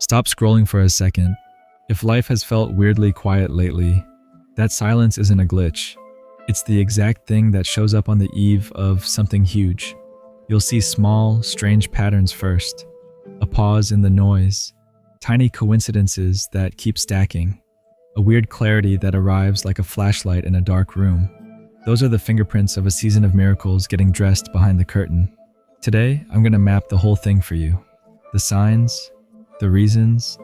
Stop scrolling for a second. If life has felt weirdly quiet lately, that silence isn't a glitch. It's the exact thing that shows up on the eve of something huge. You'll see small, strange patterns first. A pause in the noise. Tiny coincidences that keep stacking. A weird clarity that arrives like a flashlight in a dark room. Those are the fingerprints of a season of miracles getting dressed behind the curtain. Today, I'm going to map the whole thing for you. The signs, the reasons,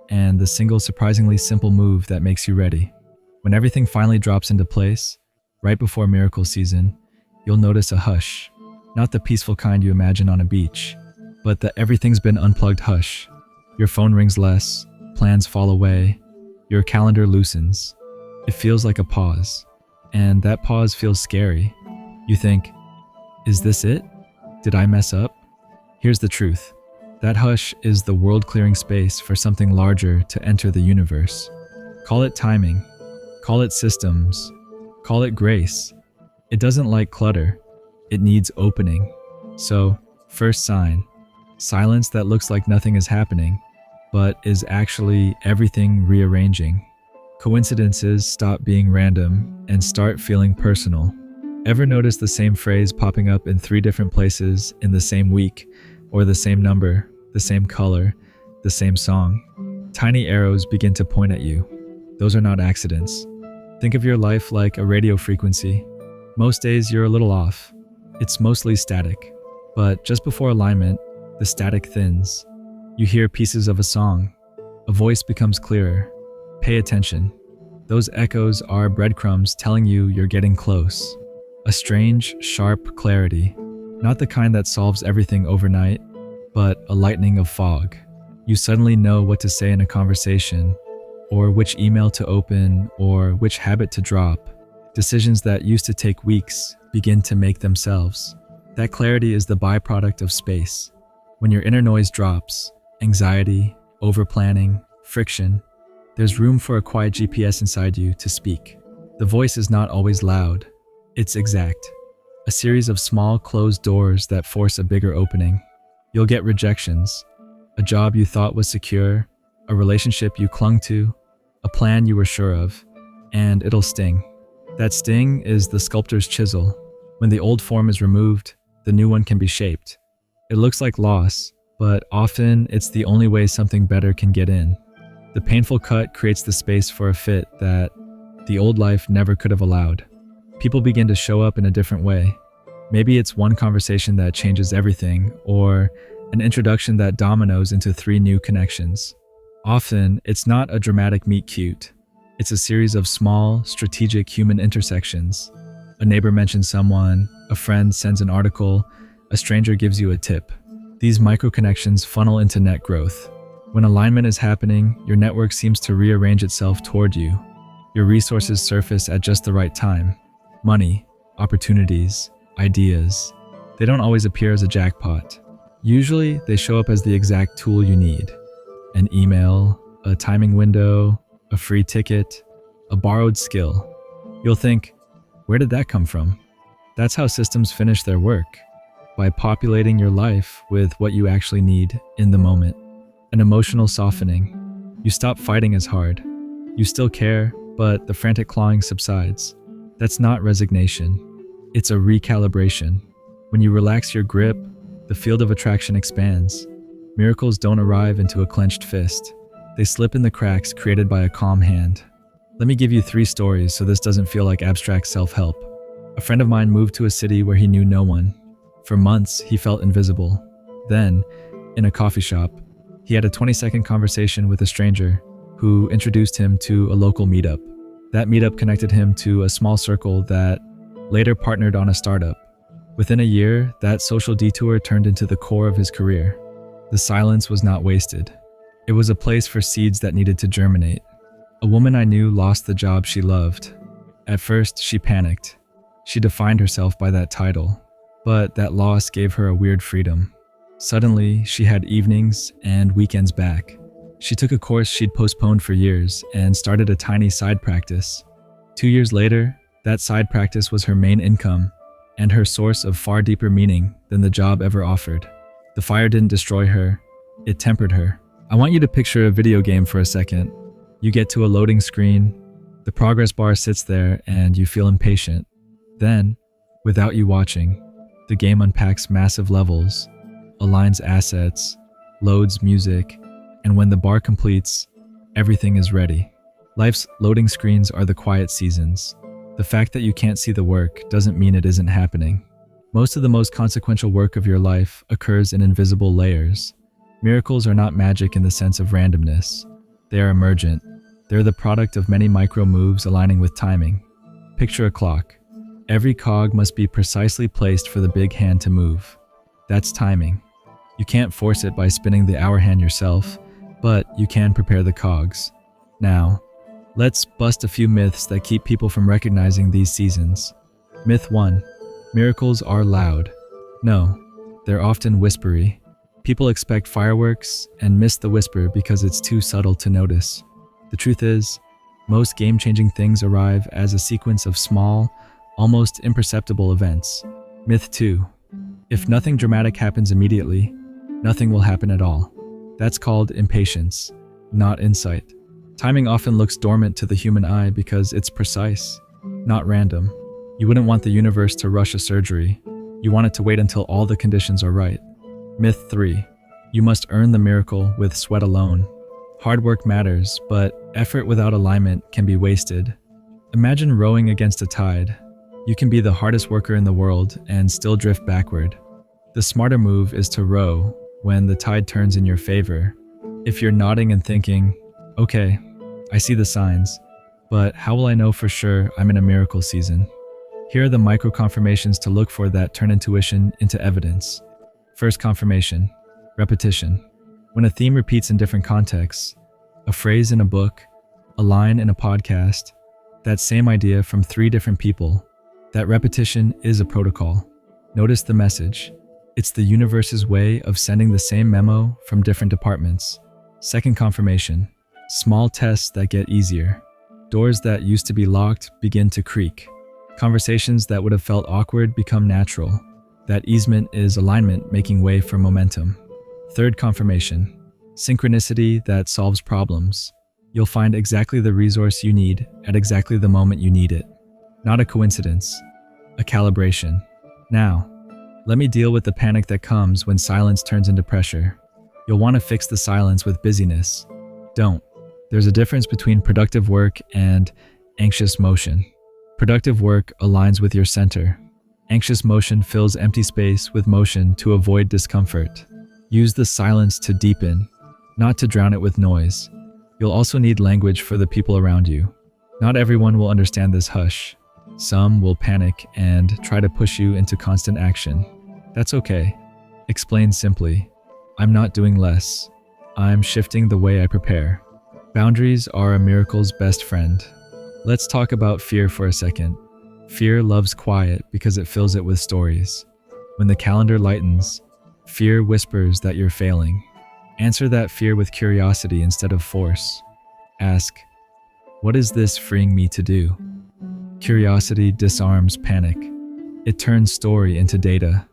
and the single surprisingly simple move that makes you ready. When everything finally drops into place, right before miracle season, you'll notice a hush. Not the peaceful kind you imagine on a beach, but the everything's been unplugged hush. Your phone rings less, plans fall away, your calendar loosens. It feels like a pause, and that pause feels scary. You think, is this it? Did I mess up? Here's the truth. That hush is the world-clearing space for something larger to enter the universe. Call it timing, call it systems, call it grace. It doesn't like clutter. It needs opening. So, first sign, silence that looks like nothing is happening, but is actually everything rearranging. Coincidences stop being random and start feeling personal. Ever notice the same phrase popping up in 3 different places in the same week, or the same number, the same color, the same song? Tiny arrows begin to point at you. Those are not accidents. Think of your life like a radio frequency. Most days you're a little off. It's mostly static. But just before alignment, the static thins. You hear pieces of a song. A voice becomes clearer. Pay attention. Those echoes are breadcrumbs telling you you're getting close. A strange, sharp clarity. Not the kind that solves everything overnight, but a lightning of fog. You suddenly know what to say in a conversation, or which email to open, or which habit to drop. Decisions that used to take weeks begin to make themselves. That clarity is the byproduct of space. When your inner noise drops, anxiety, overplanning, friction, there's room for a quiet GPS inside you to speak. The voice is not always loud. It's exact. A series of small closed doors that force a bigger opening. You'll get rejections. A job you thought was secure, a relationship you clung to, a plan you were sure of, and it'll sting. That sting is the sculptor's chisel. When the old form is removed, the new one can be shaped. It looks like loss, but often it's the only way something better can get in. The painful cut creates the space for a fit that the old life never could have allowed. People begin to show up in a different way. Maybe it's one conversation that changes everything, or an introduction that dominoes into 3 new connections. Often, it's not a dramatic meet cute. It's a series of small, strategic human intersections. A neighbor mentions someone, a friend sends an article, a stranger gives you a tip. These micro-connections funnel into net growth. When alignment is happening, your network seems to rearrange itself toward you. Your resources surface at just the right time. Money, opportunities, ideas. They don't always appear as a jackpot. Usually, they show up as the exact tool you need. An email, a timing window, a free ticket, a borrowed skill. You'll think, where did that come from? That's how systems finish their work, by populating your life with what you actually need in the moment. An emotional softening. You stop fighting as hard. You still care, but the frantic clawing subsides. That's not resignation. It's a recalibration. When you relax your grip, the field of attraction expands. Miracles don't arrive into a clenched fist. They slip in the cracks created by a calm hand. Let me give you 3 stories so this doesn't feel like abstract self-help. A friend of mine moved to a city where he knew no one. For months, he felt invisible. Then, in a coffee shop, he had a 20-second conversation with a stranger who introduced him to a local meetup. That meetup connected him to a small circle that later partnered on a startup. Within a year, that social detour turned into the core of his career. The silence was not wasted. It was a place for seeds that needed to germinate. A woman I knew lost the job she loved. At first, she panicked. She defined herself by that title, but that loss gave her a weird freedom. Suddenly, she had evenings and weekends back. She took a course she'd postponed for years and started a tiny side practice. 2 years later, that side practice was her main income and her source of far deeper meaning than the job ever offered. The fire didn't destroy her, it tempered her. I want you to picture a video game for a second. You get to a loading screen, the progress bar sits there, and you feel impatient. Then, without you watching, the game unpacks massive levels, aligns assets, loads music, and when the bar completes, everything is ready. Life's loading screens are the quiet seasons. The fact that you can't see the work doesn't mean it isn't happening. Most of the most consequential work of your life occurs in invisible layers. Miracles are not magic in the sense of randomness. They are emergent. They're the product of many micro moves aligning with timing. Picture a clock. Every cog must be precisely placed for the big hand to move. That's timing. You can't force it by spinning the hour hand yourself, but you can prepare the cogs. Now, let's bust a few myths that keep people from recognizing these seasons. Myth 1. Miracles are loud. No, they're often whispery. People expect fireworks and miss the whisper because it's too subtle to notice. The truth is, most game-changing things arrive as a sequence of small, almost imperceptible events. Myth 2. If nothing dramatic happens immediately, nothing will happen at all. That's called impatience, not insight. Timing often looks dormant to the human eye because it's precise, not random. You wouldn't want the universe to rush a surgery. You want it to wait until all the conditions are right. Myth 3. You must earn the miracle with sweat alone. Hard work matters, but effort without alignment can be wasted. Imagine rowing against a tide. You can be the hardest worker in the world and still drift backward. The smarter move is to row when the tide turns in your favor. If you're nodding and thinking, okay, I see the signs, but how will I know for sure I'm in a miracle season? Here are the micro confirmations to look for that turn intuition into evidence. First confirmation, repetition. When a theme repeats in different contexts, a phrase in a book, a line in a podcast, that same idea from 3 different people, that repetition is a protocol. Notice the message. It's the universe's way of sending the same memo from different departments. Second confirmation, small tests that get easier. Doors that used to be locked begin to creak. Conversations that would have felt awkward become natural. That easement is alignment making way for momentum. Third confirmation, synchronicity that solves problems. You'll find exactly the resource you need at exactly the moment you need it. Not a coincidence, a calibration. Now, let me deal with the panic that comes when silence turns into pressure. You'll want to fix the silence with busyness. Don't. There's a difference between productive work and anxious motion. Productive work aligns with your center. Anxious motion fills empty space with motion to avoid discomfort. Use the silence to deepen, not to drown it with noise. You'll also need language for the people around you. Not everyone will understand this hush. Some will panic and try to push you into constant action. That's okay. Explain simply. I'm not doing less. I'm shifting the way I prepare. Boundaries are a miracle's best friend. Let's talk about fear for a second. Fear loves quiet because it fills it with stories. When the calendar lightens, fear whispers that you're failing. Answer that fear with curiosity instead of force. Ask, what is this freeing me to do? Curiosity disarms panic. It turns story into data.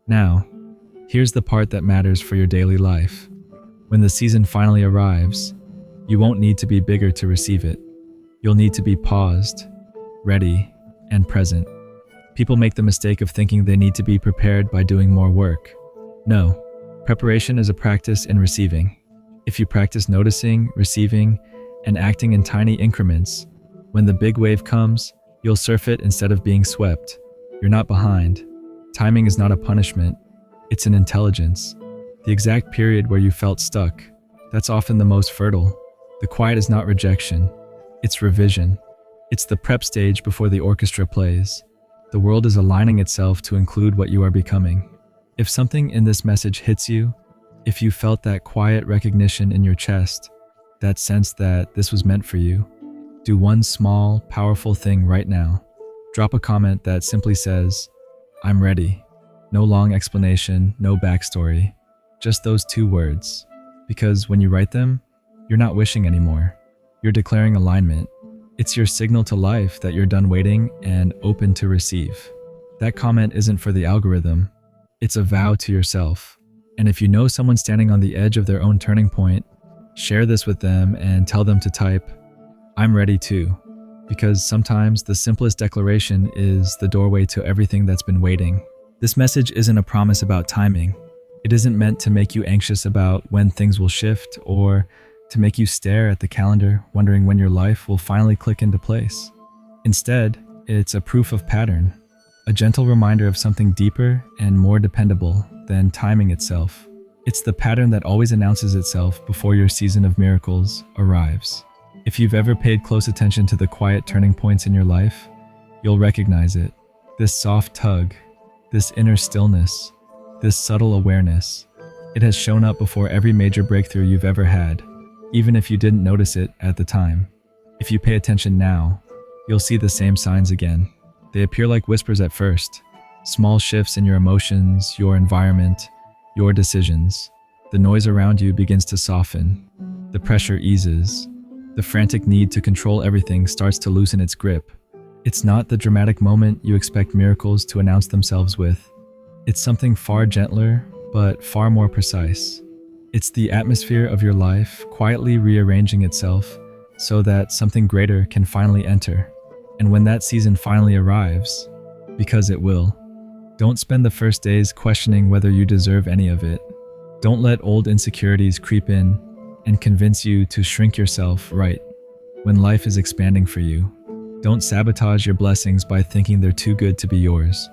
Now, here's the part that matters for your daily life. When the season finally arrives, you won't need to be bigger to receive it. You'll need to be paused, ready, and present. People make the mistake of thinking they need to be prepared by doing more work. No, preparation is a practice in receiving. If you practice noticing, receiving, and acting in tiny increments, when the big wave comes, you'll surf it instead of being swept. You're not behind. Timing is not a punishment. It's an intelligence. The exact period where you felt stuck, that's often the most fertile. The quiet is not rejection. It's revision. It's the prep stage before the orchestra plays. The world is aligning itself to include what you are becoming. If something in this message hits you, if you felt that quiet recognition in your chest, that sense that this was meant for you, do one small, powerful thing right now. Drop a comment that simply says, I'm ready. No long explanation, no backstory, just those 2 words. Because when you write them, you're not wishing anymore. You're declaring alignment. It's your signal to life that you're done waiting and open to receive. That comment isn't for the algorithm. It's a vow to yourself. And if you know someone standing on the edge of their own turning point, Share this with them and tell them to type, "I'm ready too." Because sometimes the simplest declaration is the doorway to everything that's been waiting. This message isn't a promise about timing. It isn't meant to make you anxious about when things will shift or to make you stare at the calendar wondering when your life will finally click into place. Instead, it's a proof of pattern, a gentle reminder of something deeper and more dependable than timing itself. It's the pattern that always announces itself before your season of miracles arrives. If you've ever paid close attention to the quiet turning points in your life, you'll recognize it. This soft tug, this inner stillness, this subtle awareness. It has shown up before every major breakthrough you've ever had, even if you didn't notice it at the time. If you pay attention now, you'll see the same signs again. They appear like whispers at first, small shifts in your emotions, your environment, your decisions. The noise around you begins to soften. The pressure eases. The frantic need to control everything starts to loosen its grip. It's not the dramatic moment you expect miracles to announce themselves with. It's something far gentler, but far more precise. It's the atmosphere of your life quietly rearranging itself so that something greater can finally enter. And when that season finally arrives, because it will, don't spend the first days questioning whether you deserve any of it. Don't let old insecurities creep in and convince you to shrink yourself right when life is expanding for you. Don't sabotage your blessings by thinking they're too good to be yours.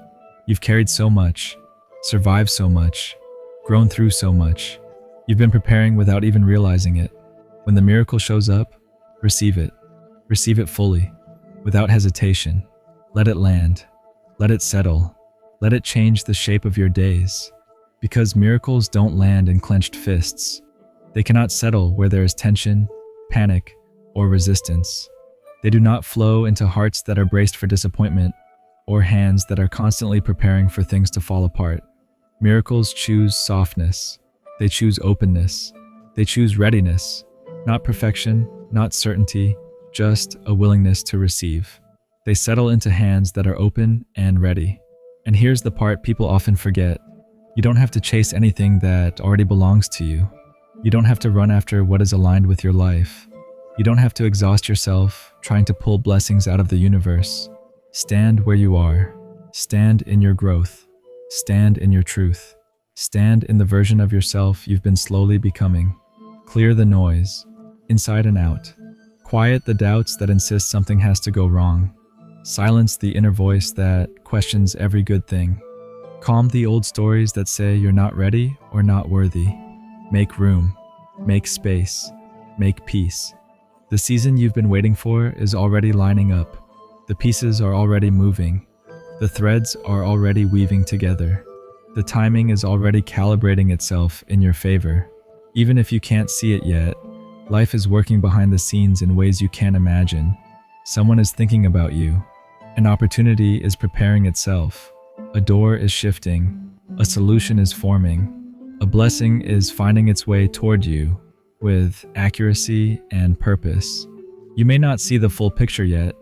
You've carried so much, survived so much, grown through so much. You've been preparing without even realizing it. When the miracle shows up, receive it. Receive it fully, without hesitation. Let it land. Let it settle. Let it change the shape of your days. Because miracles don't land in clenched fists. They cannot settle where there is tension, panic, or resistance. They do not flow into hearts that are braced for disappointment or hands that are constantly preparing for things to fall apart. Miracles choose softness. They choose openness. They choose readiness. Not perfection, not certainty, just a willingness to receive. They settle into hands that are open and ready. And here's the part people often forget. You don't have to chase anything that already belongs to you. You don't have to run after what is aligned with your life. You don't have to exhaust yourself trying to pull blessings out of the universe. Stand where you are. Stand in your growth. Stand in your truth. Stand in the version of yourself you've been slowly becoming. Clear the noise, inside and out. Quiet the doubts that insist something has to go wrong. Silence the inner voice that questions every good thing. Calm the old stories that say you're not ready or not worthy. Make room. Make space. Make peace. The season you've been waiting for is already lining up. The pieces are already moving. The threads are already weaving together. The timing is already calibrating itself in your favor. Even if you can't see it yet, life is working behind the scenes in ways you can't imagine. Someone is thinking about you. An opportunity is preparing itself. A door is shifting. A solution is forming. A blessing is finding its way toward you with accuracy and purpose. You may not see the full picture yet,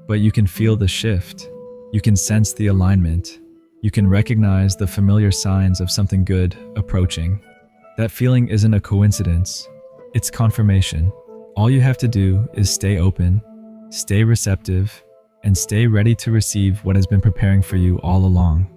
but you can feel the shift. You can sense the alignment. You can recognize the familiar signs of something good approaching. That feeling isn't a coincidence. It's confirmation. All you have to do is stay open, stay receptive, and stay ready to receive what has been preparing for you all along.